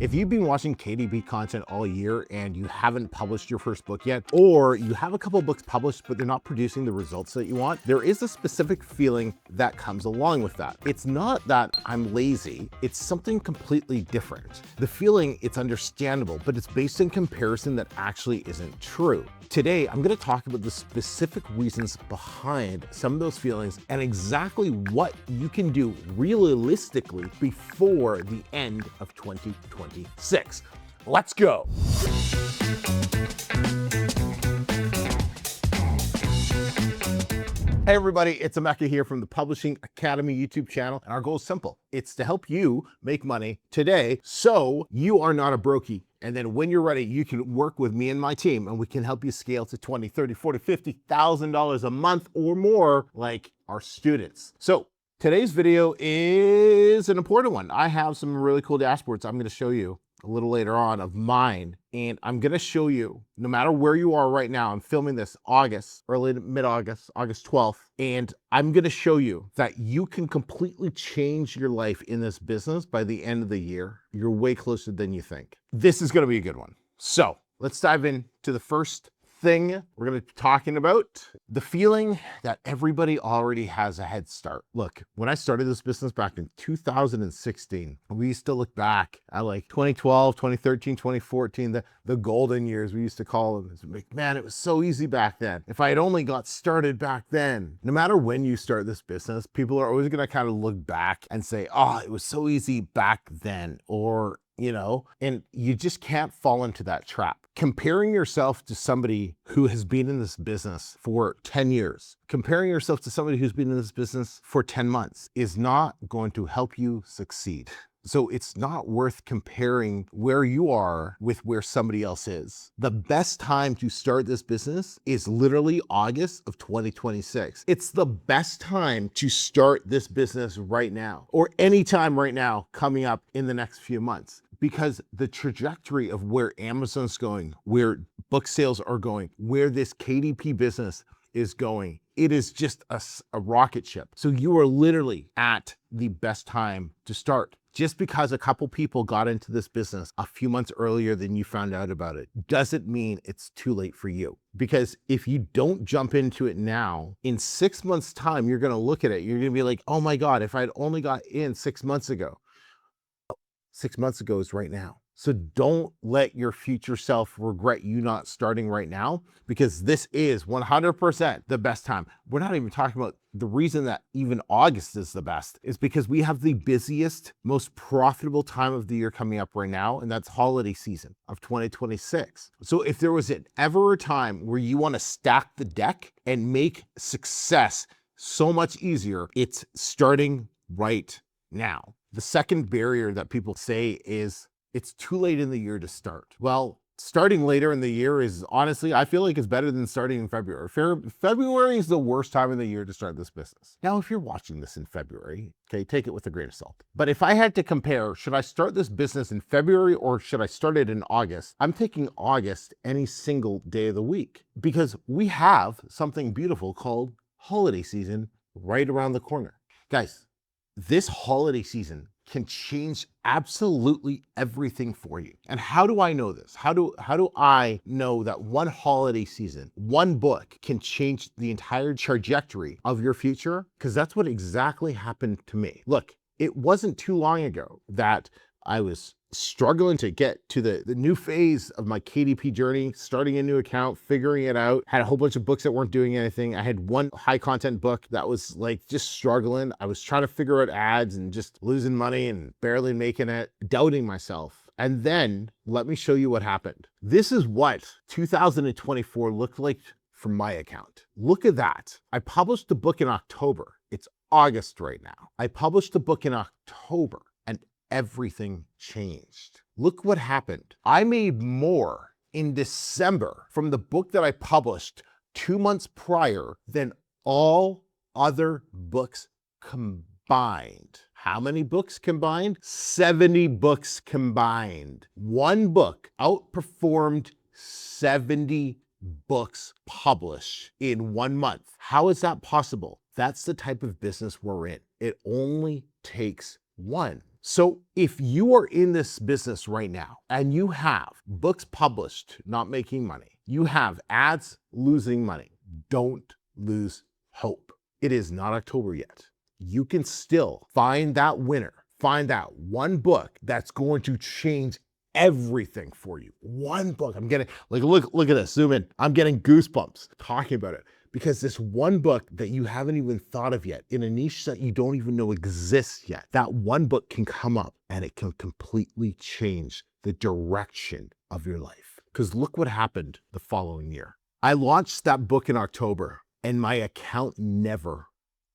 If you've been watching KDP content all year and you haven't published your first book yet, or you have a couple books published but they're not producing the results that you want, there is a specific feeling that comes along with that. It's not that I'm lazy, it's something completely different. The feeling, it's understandable, but it's based in comparison that actually isn't true. Today, I'm going to talk about the specific reasons behind some of those feelings and exactly what you can do realistically before the end of 2026. Let's go. Hey everybody, it's Emeka here from the Publishing Academy YouTube channel, and our goal is simple. It's to help you make money today so you are not a brokey. And then when you're ready, you can work with me and my team and we can help you scale to $20, $30, $40, $50,000 a month or more like our students. So today's video is an important one. I have some really cool dashboards I'm going to show you a little later on of mine. And I'm going to show you, no matter where you are right now, I'm filming this August, early to mid-August, August 12th. And I'm going to show you that you can completely change your life in this business by the end of the year. You're way closer than you think. This is going to be a good one. So let's dive into the first thing we're going to be talking about, the feeling that everybody already has a head start. Look, when I started this business back in 2016, we used to look back at like 2012, 2013, 2014, the golden years, we used to call them. Like, man, it was so easy back then. If I had only got started back then. No matter when you start this business, people are always going to kind of look back and say, oh, it was so easy back then, or and you just can't fall into that trap. Comparing yourself to somebody who has been in this business for 10 years, comparing yourself to somebody who's been in this business for 10 months is not going to help you succeed. So it's not worth comparing where you are with where somebody else is. The best time to start this business is literally August of 2026. It's the best time to start this business right now, or any time right now coming up in the next few months. Because the trajectory of where Amazon's going, where book sales are going, where this KDP business is going, it is just a rocket ship. So you are literally at the best time to start. Just because a couple people got into this business a few months earlier than you found out about it doesn't mean it's too late for you. Because if you don't jump into it now, in 6 months' time, you're going to look at it. You're going to be like, oh my God, if I'd only got in 6 months ago. 6 months ago is right now. So don't let your future self regret you not starting right now, because this is 100% the best time. We're not even talking about the reason that even August is the best is because we have the busiest, most profitable time of the year coming up right now, and that's holiday season of 2026. So if there was ever a time where you want to stack the deck and make success so much easier, it's starting right now. The second barrier that people say is it's too late in the year to start. Well, starting later in the year is honestly, I feel like it's better than starting in February. February is the worst time of the year to start this business. Now, if you're watching this in February, okay, take it with a grain of salt. But if I had to compare, should I start this business in February or should I start it in August? I'm taking August any single day of the week because we have something beautiful called holiday season right around the corner. Guys, this holiday season can change absolutely everything for you. And how do I know this? How do I know that one holiday season, one book can change the entire trajectory of your future? Because that's what exactly happened to me. Look, it wasn't too long ago that I was struggling to get to the new phase of my KDP journey, starting a new account, figuring it out, had a whole bunch of books that weren't doing anything. I had one high content book that was like just struggling. I was trying to figure out ads and just losing money and barely making it, doubting myself. And then let me show you what happened. This is what 2024 looked like from my account. Look at that. I published the book in October. It's August right now. I published the book in October and everything changed. Look what happened. I made more in December from the book that I published 2 months prior than all other books combined. How many books combined? 70 books combined. One book outperformed 70 books published in 1 month. How is that possible? That's the type of business we're in. It only takes one. So if you are in this business right now and you have books published, not making money, you have ads losing money, don't lose hope. It is not October yet. You can still find that winner, find that one book that's going to change everything for you. One book. I'm getting, like, look at this, zoom in. I'm getting goosebumps talking about it because this one book that you haven't even thought of yet, in a niche that you don't even know exists yet, that one book can come up and it can completely change the direction of your life. Because look what happened the following year. I launched that book in October and my account never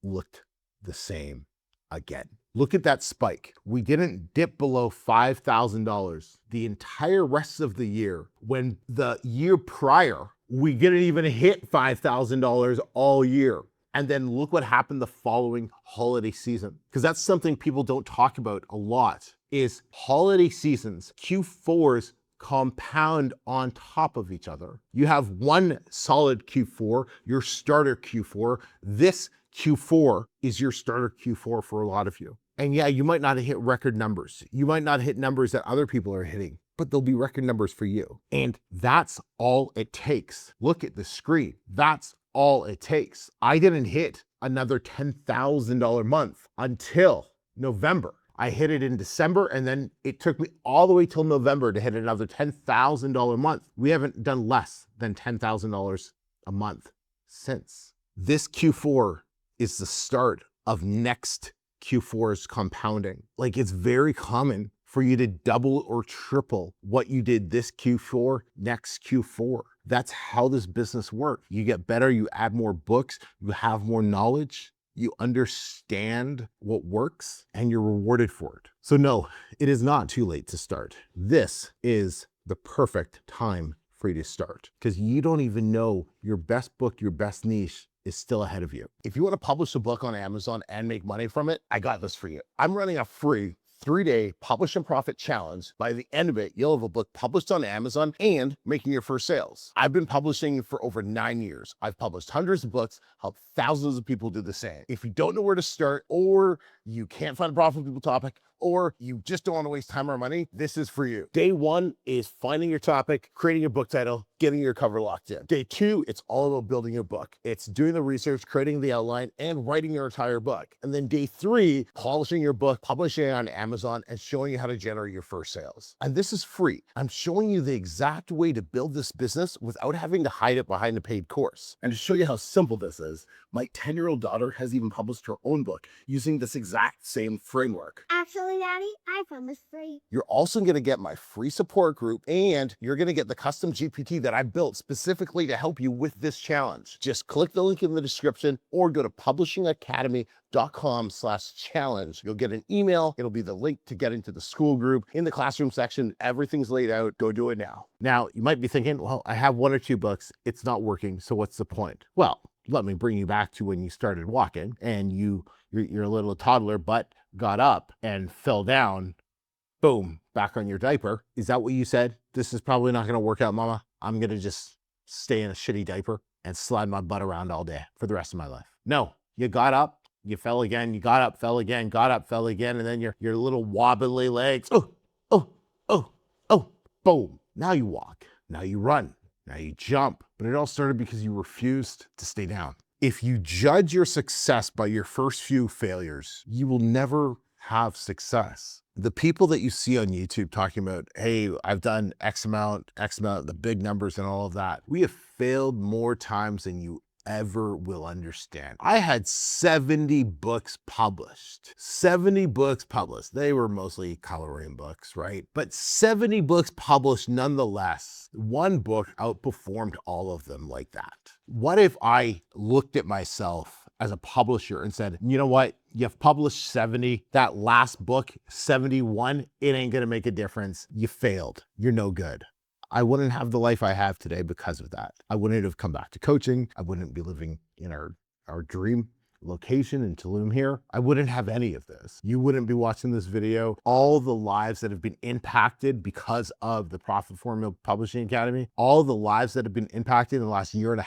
looked the same again. Look at that spike. We didn't dip below $5,000 the entire rest of the year, when the year prior, we didn't even hit $5,000 all year. And then look what happened the following holiday season. Because that's something people don't talk about a lot, is holiday seasons, Q4s compound on top of each other. You have one solid Q4, your starter Q4. This Q4 is your starter Q4 for a lot of you. And yeah, you might not hit record numbers. You might not hit numbers that other people are hitting, but they'll be record numbers for you. And that's all it takes. Look at the screen. That's all it takes. I didn't hit another $10,000 month until November. I hit it in December, and then it took me all the way till November to hit another $10,000 month. We haven't done less than $10,000 a month since. This Q4 is the start of next Q4's compounding. Like, it's very common for you to double or triple what you did this Q4, next Q4. That's how this business works. You get better, you add more books, you have more knowledge, you understand what works, and you're rewarded for it. So no, it is not too late to start. This is the perfect time for you to start, because you don't even know your best book, your best niche is still ahead of you. If you want to publish a book on Amazon and make money from it, I got this for you. I'm running a free 3-day publish and profit challenge. By the end of it, you'll have a book published on Amazon and making your first sales. I've been publishing for over 9 years. I've published hundreds of books, helped thousands of people do the same. If you don't know where to start, or you can't find a profitable topic, or you just don't want to waste time or money, this is for you. Day 1 is finding your topic, creating your book title, getting your cover locked in. Day 2, it's all about building your book. It's doing the research, creating the outline, and writing your entire book. And then day 3, polishing your book, publishing it on Amazon, and showing you how to generate your first sales. And this is free. I'm showing you the exact way to build this business without having to hide it behind a paid course. And to show you how simple this is, my 10-year-old daughter has even published her own book using this exact same framework. Actually, Daddy, I promise free. You're also going to get my free support group, and you're going to get the custom GPT that I built specifically to help you with this challenge. Just click the link in the description or go to publishingacademy.com/challenge. You'll get an email. It'll be the link to get into the SKOOL group. In the classroom section, everything's laid out. Go do it now. Now, you might be thinking, well, I have 1 or 2 books. It's not working. So what's the point? Well, let me bring you back to when you started walking and you're a little toddler, but got up and fell down, boom, back on your diaper. Is that what you said? This is probably not going to work out, Mama. I'm going to just stay in a shitty diaper and slide my butt around all day for the rest of my life. No, you got up, you fell again, you got up, fell again, got up, fell again, and then your little wobbly legs, boom. Now you walk, now you run, now you jump. But it all started because you refused to stay down. If you judge your success by your first few failures, you will never have success. The people that you see on YouTube talking about, hey, I've done X amount, the big numbers and all of that, we have failed more times than you ever will understand. I had 70 books published. 70 books published. They were mostly coloring books, right? But 70 books published nonetheless. One book outperformed all of them like that. What if I looked at myself as a publisher and said, you know what? You've published 70, that last book, 71, it ain't gonna make a difference. You failed. You're no good. I wouldn't have the life I have today because of that. I wouldn't have come back to coaching. I wouldn't be living in our dream location in Tulum here. I wouldn't have any of this. You wouldn't be watching this video. All the lives that have been impacted because of the Profit Formula Publishing Academy, all the lives that have been impacted in the last 1.5 years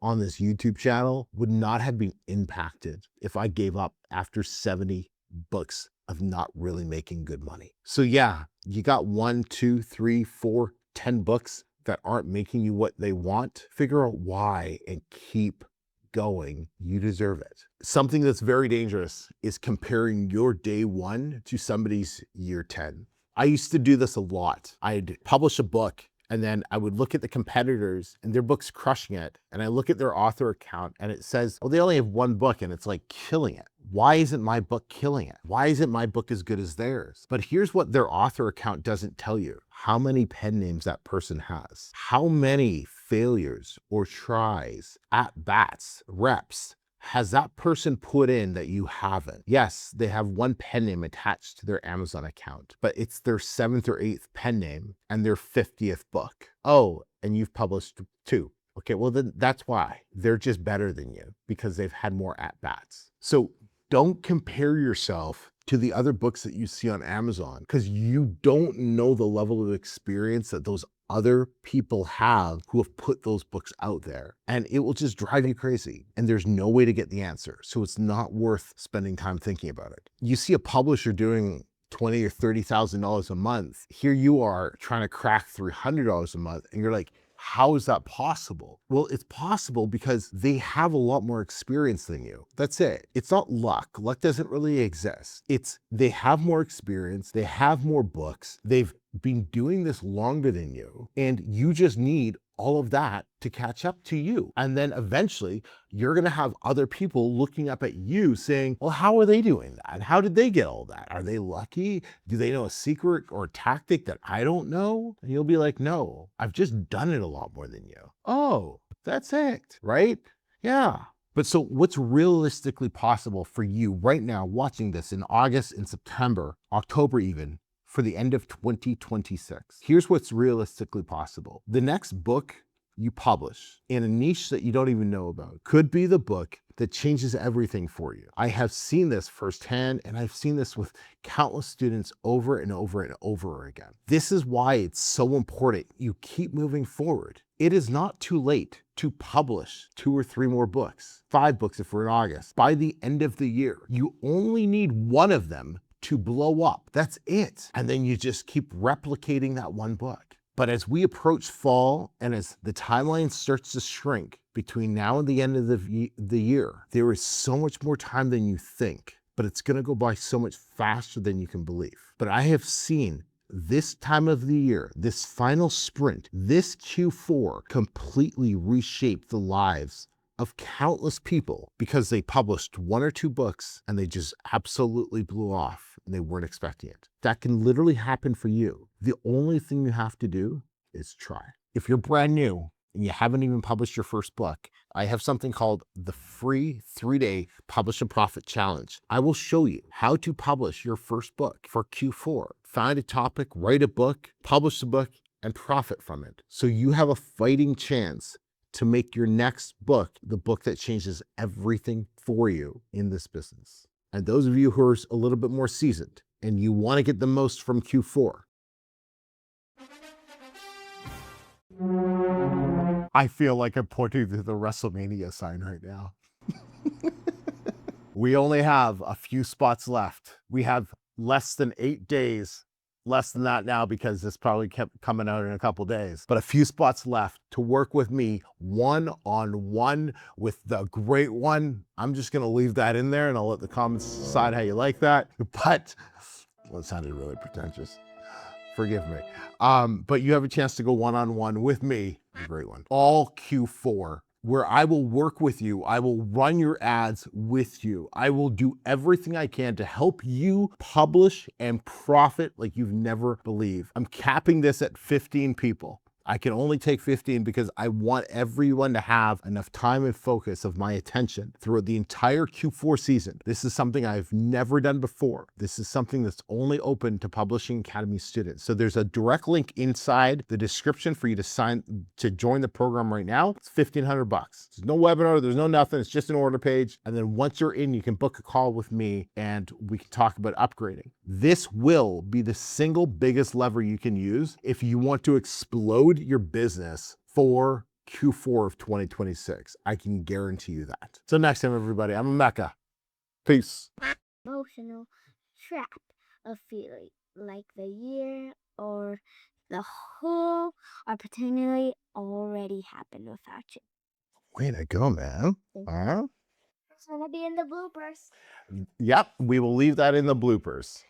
on this YouTube channel would not have been impacted if I gave up after 70 books of not really making good money. So yeah, you got 1, 2, 3, 4, 10 books that aren't making you what they want. Figure out why and keep going. You deserve it. Something that's very dangerous is comparing your day one to somebody's year 10. I used to do this a lot. I'd publish a book and then I would look at the competitors and their book's crushing it. And I look at their author account and it says, oh, they only have one book and it's like killing it. Why isn't my book killing it? Why isn't my book as good as theirs? But here's what their author account doesn't tell you: how many pen names that person has, how many failures or tries, at bats, reps has that person put in that you haven't. Yes, they have one pen name attached to their Amazon account, but it's their 7th or 8th pen name and their 50th book. Oh, and you've published 2. Okay, well then that's why. They're just better than you because they've had more at-bats. So don't compare yourself to the other books that you see on Amazon because you don't know the level of experience that those other people have who have put those books out there, and it will just drive you crazy. And there's no way to get the answer. So it's not worth spending time thinking about it. You see a publisher doing $20,000 or $30,000 a month. Here you are trying to crack $300 a month, and you're like, how is that possible? Well, it's possible because they have a lot more experience than you. That's it. It's not luck. Luck doesn't really exist. It's they have more experience, they have more books, they've been doing this longer than you, and you just need all of that to catch up to you. And then eventually you're going to have other people looking up at you saying, well, how are they doing that? How did they get all that? Are they lucky? Do they know a secret or a tactic that I don't know? And you'll be like, no, I've just done it a lot more than you. Oh, that's it, right? Yeah. But so what's realistically possible for you right now watching this in August, in September, October even, for the end of 2026. Here's what's realistically possible. The next book you publish in a niche that you don't even know about could be the book that changes everything for you. I have seen this firsthand, and I've seen this with countless students over and over and over again. This is why it's so important you keep moving forward. It is not too late to publish 2 or 3 more books, 5 books if we're in August. By the end of the year, you only need one of them to blow up. That's it. And then you just keep replicating that one book. But as we approach fall and as the timeline starts to shrink between now and the end of the year, there is so much more time than you think, but it's going to go by so much faster than you can believe. But I have seen this time of the year, this final sprint, this Q4 completely reshape the lives of countless people because they published 1 or 2 books and they just absolutely blew off and they weren't expecting it. That can literally happen for you. The only thing you have to do is try. If you're brand new and you haven't even published your first book, I have something called the free 3-day Publish and Profit Challenge. I will show you how to publish your first book for Q4. Find a topic, write a book, publish the book, and profit from it. So you have a fighting chance to make your next book the book that changes everything for you in this business. And those of you who are a little bit more seasoned and you want to get the most from Q4, I feel like I'm pointing to the WrestleMania sign right now. We only have a few spots left. We have less than 8 days. Less than that now because this probably kept coming out in a couple days, but a few spots left to work with me one-on-one with the great one. I'm just going to leave that in there and I'll let the comments decide how you like that. But well, it sounded really pretentious. Forgive me. But you have a chance to go one-on-one with me, the great one, all Q4, where I will work with you. I will run your ads with you. I will do everything I can to help you publish and profit like you've never believed. I'm capping this at 15 people. I can only take 15 because I want everyone to have enough time and focus of my attention throughout the entire Q4 season. This is something I've never done before. This is something that's only open to Publishing Academy students. So there's a direct link inside the description for you to join the program right now. It's $1,500. There's no webinar, there's no nothing. It's just an order page. And then once you're in, you can book a call with me and we can talk about upgrading. This will be the single biggest lever you can use if you want to explode your business for Q4 of 2026. I can guarantee you that. So next time, everybody, I'm Emeka. Peace. Emotional trap of feeling like the year or the whole opportunity already happened without you. Way to go, man. Huh? It's gonna be in the bloopers. Yep, we will leave that in the bloopers.